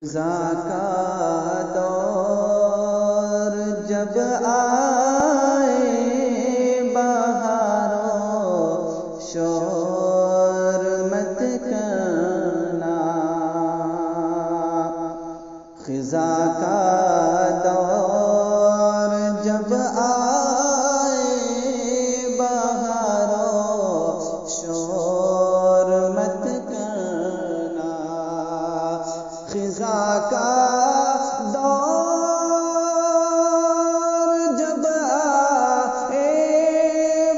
خزاں کا دور جب آئے بہاروں شور مت کرنا، خزاں کا دور جب آئے بہاروں شور مت کرنا، خزاں کا دور جب آئے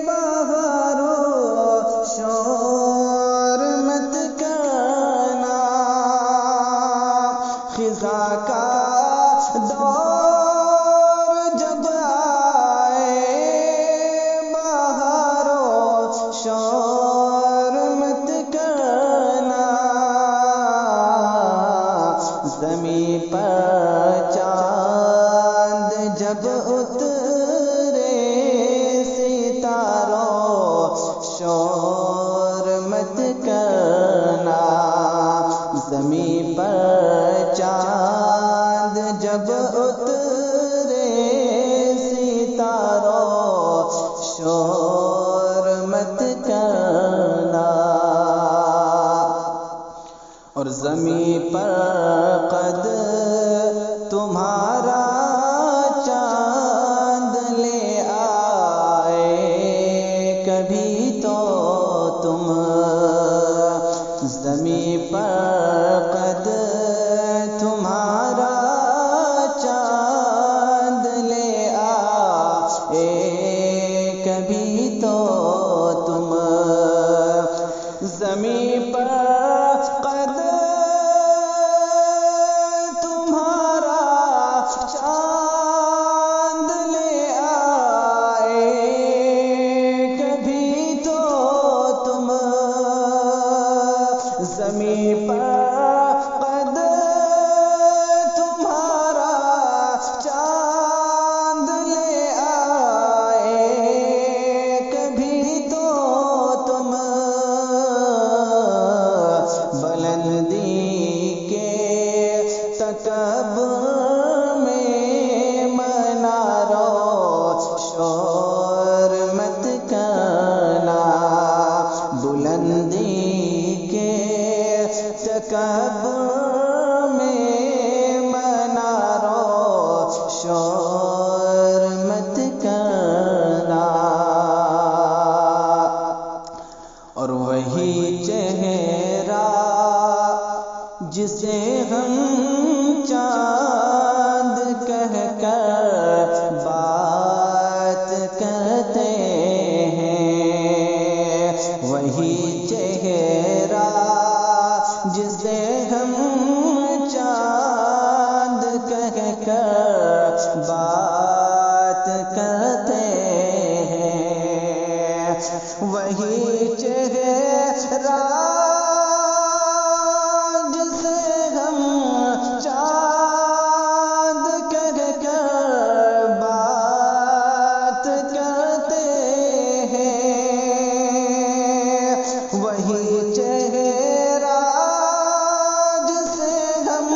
بہاروں شور مت کرنا، خزاں کا دور جب آئے بہاروں شور مت کرنا، زمین پر چاند جب اترے ستاروں شور مت کرنا، زمین پر چاند جب اترے ستاروں شور مت کرنا، اور زمین پر قد تمہارا چاند لے آئے کبھی تو تم، زمین پر قد تمہارا چاند لے آئے کبھی تو تم، زمین پر قد تمہارا چاند لے آئے کبھی تو تم، زمین پر قد تمہارا چاند لے آئے کبھی تو تم، بلندی کے تکبر میں مناروں شور مت کرنا، بلندی کے تکبر میں مناروں شور مت کرنا، اور وہی چہرہ جسے ہم چاند کہہ کر بات کرتے ہیں، وہی چہرہ جسے ہم چاند کہہ کر بات کرتے ہیں، وہی چہرہ جسے ہم چاند کہہ کر بات کرتے ہیں، وہی چہرہ جسے ہم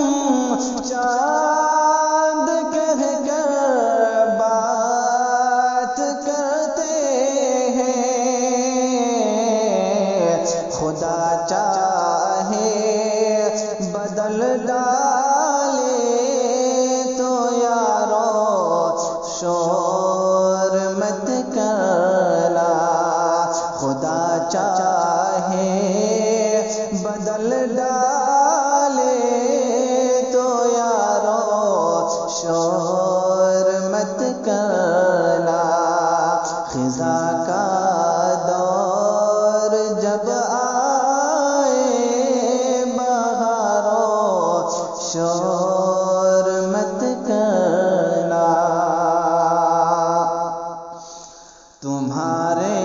چاند کہہ کر بات کرتے ہیں، خدا چاہے بدل ڈالے تو یارو شور مت کرنا، خدا چاہے بدل ڈالے تو یارو شور مت کرنا، خزاں کا دور جب آئے بہاروں شور مت کرنا، تمہارے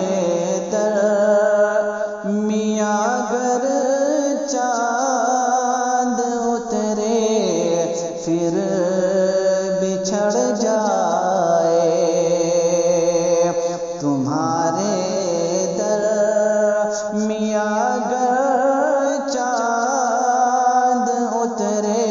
درمیاں گر چاند اترے پھر بچھڑ جائے، تمہارے درمیاں گر چاند اترے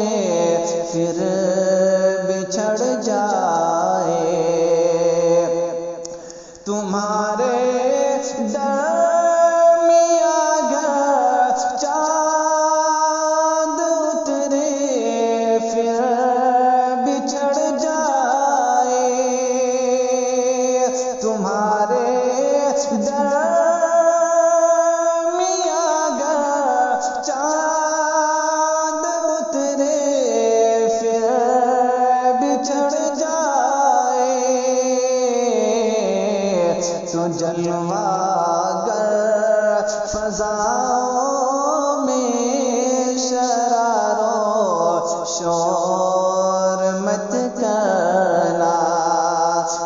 جلوہ گر فضاؤں میں شرار و شور مت کرنا،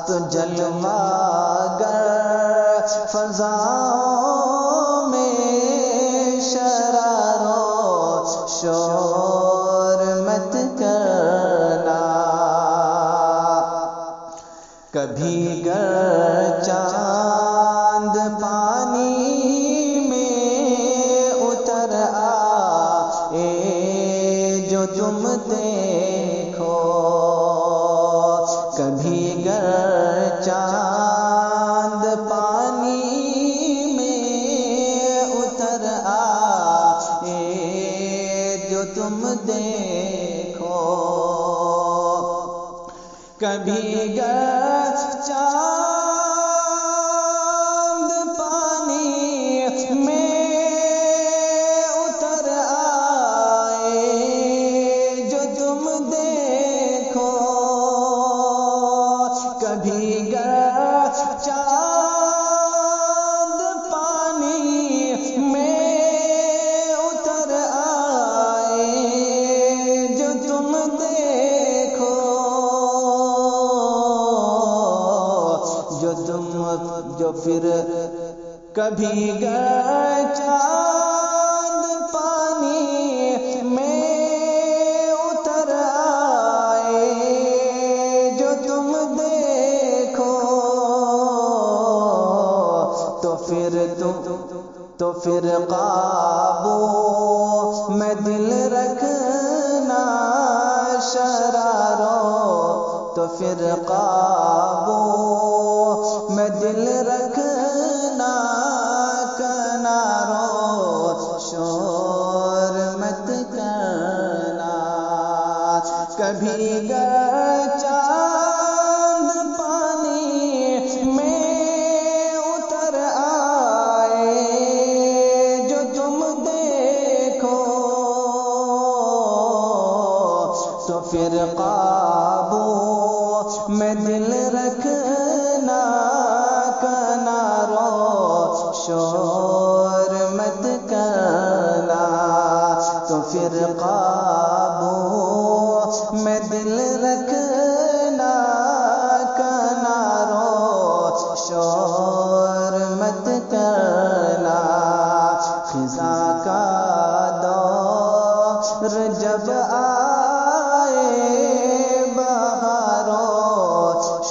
تو جلوہ گر فضاؤں میں شرار و شور مت کرنا، کبھی گر چاند پانی میں اتر آئے جو تم دیکھو، کبھی گر چاند پانی میں اتر آئے جو تم دیکھو، کبھی گر چاند پانی میں اتر آئے جو تم دیکھو، کبھی گر چاند پانی میں اتر آئے جو تم دیکھو، جو پھر کبھی گر چاند پانی میں اتر آئے جو تم دیکھو، تو پھر قابو میں دل رکھنا شرارو، تو پھر قابو میں دل رکھنا کنارو شور مت کرنا، کبھی گر چاند پانی میں اتر آئے جو تم دیکھو، تو پھر قابو میں دل رکھنا کنارو شور مت کرنا، تو پھر قابو میں دل رکھنا کنارو شور مت کرنا، خزاں کا دور جب آئے بہارو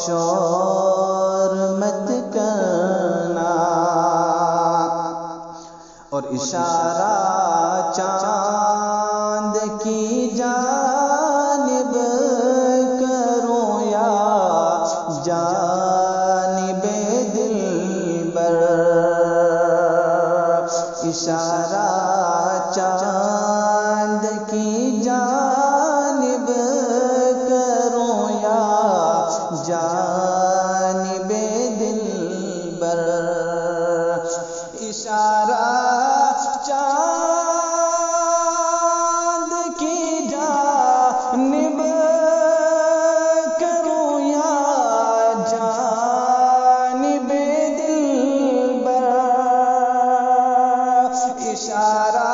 شور مت کرنا، اور اشارہ چاند کی جانب کروں یا جانب دلبر، اشارہ چاند کی جانب کروں یا جانب دلبر، اشارہ چاند کی جانب کروں یا جانب دلبر، اشارہ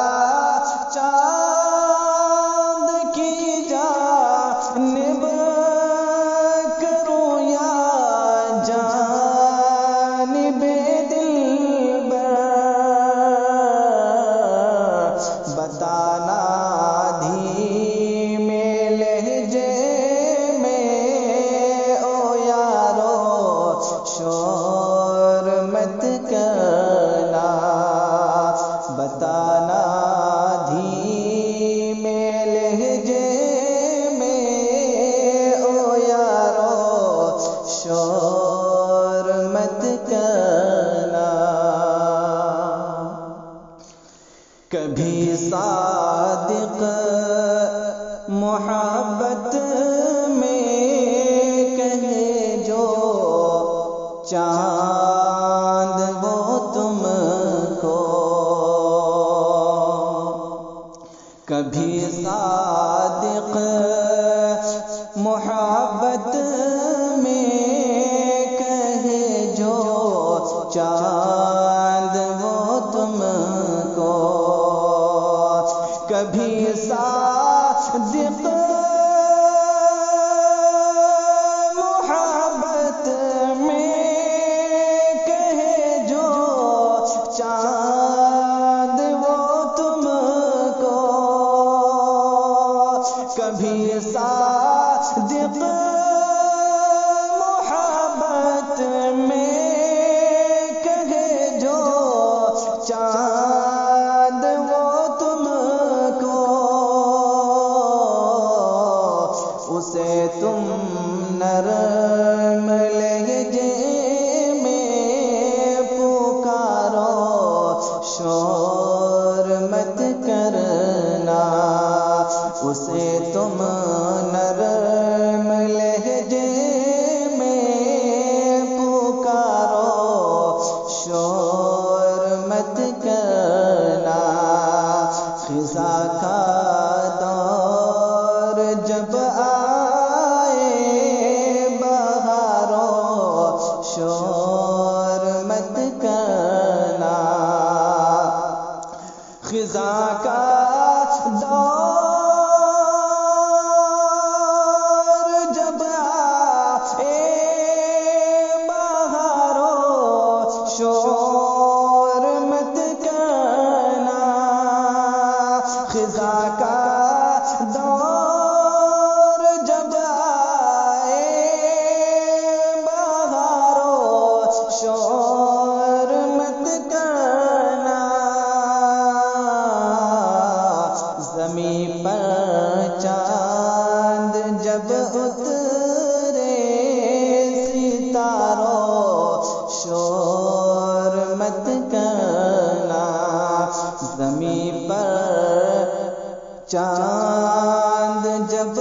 چاند کی جانب کروں یا جانب دلبر، بتانا دھیمے لہجے میں او یارو شور مت کرنا، بتانا دھیمے لہجے میں او یارو شور مت کرنا، کبھی صادق محبت میں کہے جو چاند وہ تم کو، کبھی صادق محبت میں کہے جو چاند صادق محبت میں کہے جو چاند وہ تم کو، اسے تم نرم لہجے میں پکارو، شور مت کرنا، اسے تم نرم لہجے میں پکارو، شور مت کرنا۔ خزاں کا دور جب آئے بہارو، شور مت کرنا۔ خزاں کا دور جب آئے بہارو، شور مت کرنا۔ خزاں کا دور جب آئے بہارو، شور مت کرنا۔ زمین پر چاند جب اترے ستاروں، شور مت کرنا۔ زمین پر چاند جب